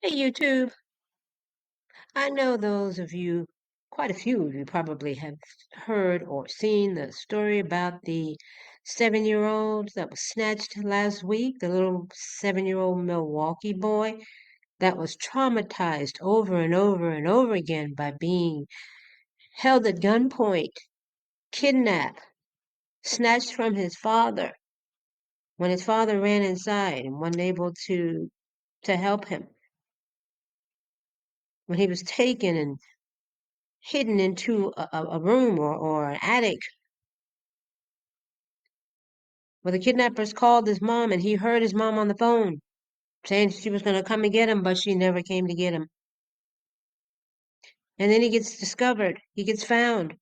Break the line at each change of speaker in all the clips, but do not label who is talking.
Hey YouTube, I know those of you, quite a few of you probably have heard or seen the story about the 7-year-old that was snatched last week, the little 7-year-old Milwaukee boy that was traumatized over and over and over again by being held at gunpoint, kidnapped, snatched from his father when his father ran inside and wasn't able to help him, when he was taken and hidden into a room or an attic where the kidnappers called his mom and he heard his mom on the phone saying she was going to come and get him, but she never came to get him. And then he gets discovered, he gets found,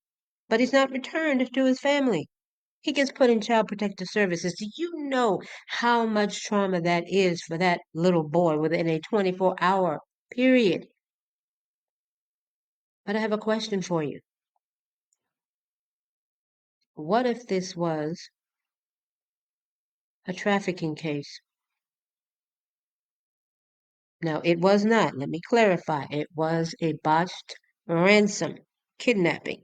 but he's not returned to his family. He gets put in child protective services. Do you know how much trauma that is for that little boy within a 24-hour period? But I have a question for you. What if this was a trafficking case? Now, it was not. Let me clarify. It was a botched ransom kidnapping.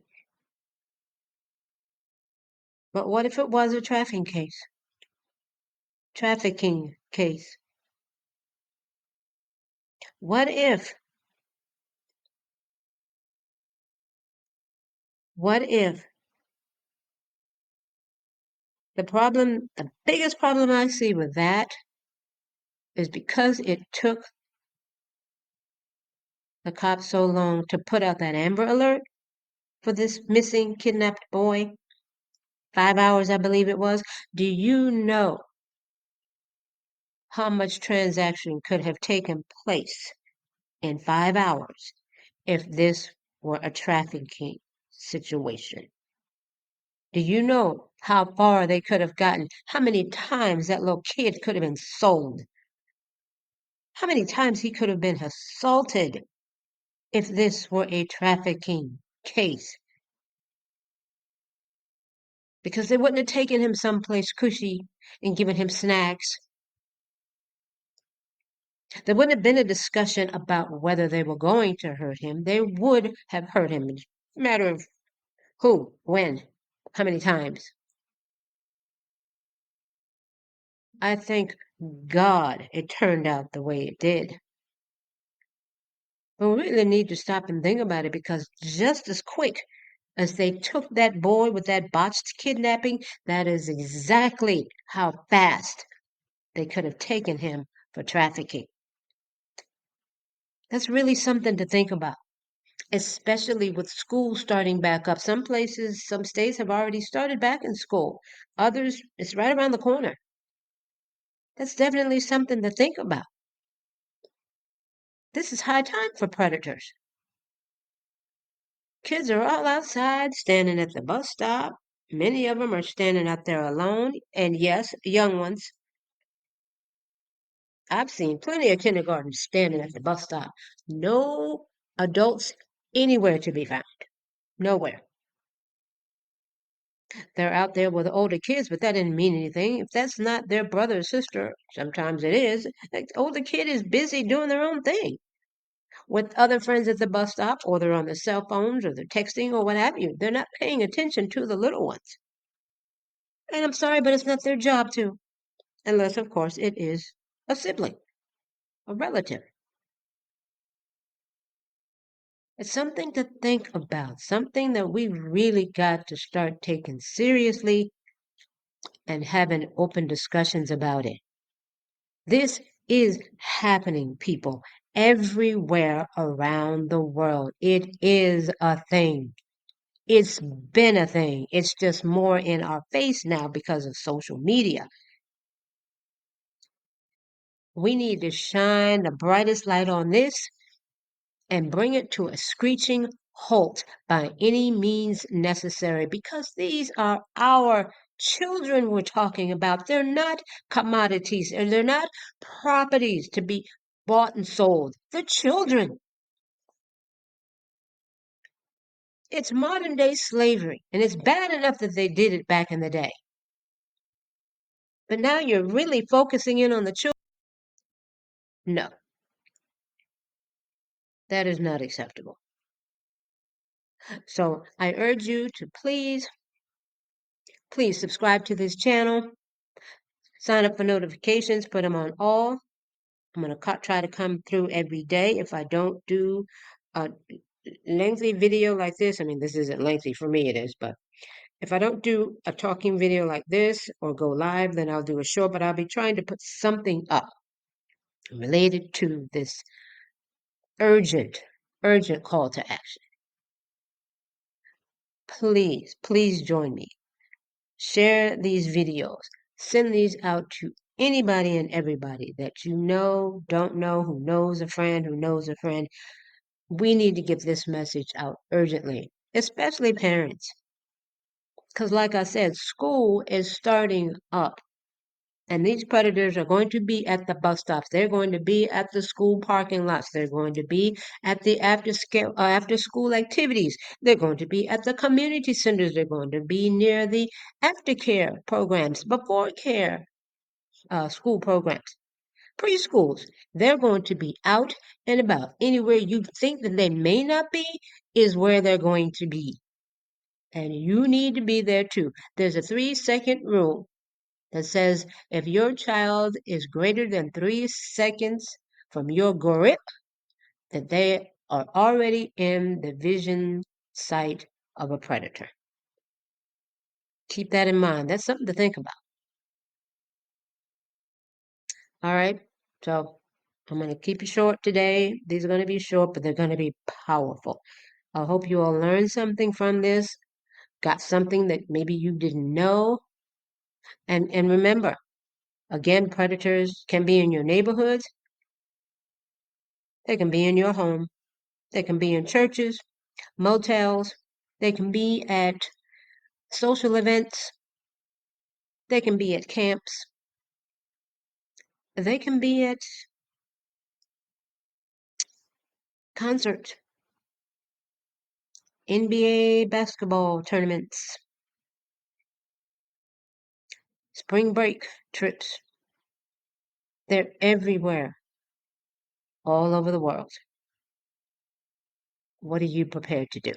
But what if it was a trafficking case? Trafficking case. What if, what if the biggest problem I see with that is because it took the cops so long to put out that Amber Alert for this missing, kidnapped boy, 5 hours, I believe it was. Do you know how much transaction could have taken place in 5 hours if this were a trafficking situation? Do you know how far they could have gotten? How many times that little kid could have been sold? How many times he could have been assaulted if this were a trafficking case? Because they wouldn't have taken him someplace cushy and given him snacks. There wouldn't have been a discussion about whether they were going to hurt him. They would have hurt him. It's a matter of who, when, how many times. I thank God it turned out the way it did. But we really need to stop and think about it, because just as quick as they took that boy with that botched kidnapping, that is exactly how fast they could have taken him for trafficking. That's really something to think about, especially with school starting back up. Some places, some states have already started back in school. Others, it's right around the corner. That's definitely something to think about. This is high time for predators. Kids are all outside, standing at the bus stop. Many of them are standing out there alone, and yes, young ones. I've seen plenty of kindergartens standing at the bus stop. No adults anywhere to be found. Nowhere. They're out there with older kids, but that didn't mean anything. If that's not their brother or sister, sometimes it is. The older kid is busy doing their own thing with other friends at the bus stop, or they're on their cell phones, or they're texting, or what have you. They're not paying attention to the little ones. And I'm sorry, but it's not their job to, unless, of course, it is a sibling, a relative. It's something to think about, something that we really got to start taking seriously and having open discussions about it. This is happening, people, everywhere around the world. It is a thing. It's been a thing. It's just more in our face now because of social media. We need to shine the brightest light on this and bring it to a screeching halt by any means necessary, because these are our children we're talking about. They're not commodities, and they're not properties to be bought and sold. They're children. It's modern day slavery, and it's bad enough that they did it back in the day. But now you're really focusing in on the children. No, That is not acceptable. So I urge you to please subscribe to this channel, sign up for notifications, put them on all. I'm going to try to come through every day. If I don't do a lengthy video like this, I mean, this isn't lengthy for me, it is, but if I don't do a talking video like this or go live, then I'll do a short, but I'll be trying to put something up related to this urgent call to action. Please join me. Share these videos. Send these out to anybody and everybody that you know, don't know, who knows a friend, who knows a friend. We need to get this message out urgently, especially parents. Because like I said, school is starting up. And these predators are going to be at the bus stops. They're going to be at the school parking lots. They're going to be at the after school activities. They're going to be at the community centers. They're going to be near the aftercare programs, before care school programs, preschools. They're going to be out and about. Anywhere you think that they may not be is where they're going to be. And you need to be there too. There's a 3-second rule that says if your child is greater than 3 seconds from your grip, that they are already in the vision sight of a predator. Keep that in mind. That's something to think about. All right. So I'm going to keep it short today. These are going to be short, but they're going to be powerful. I hope you all learned something from this, got something that maybe you didn't know. And remember, again, predators can be in your neighborhoods. They can be in your home. They can be in churches, motels. They can be at social events. They can be at camps. They can be at concerts, NBA basketball tournaments, spring break trips. They're everywhere, all over the world. What are you prepared to do?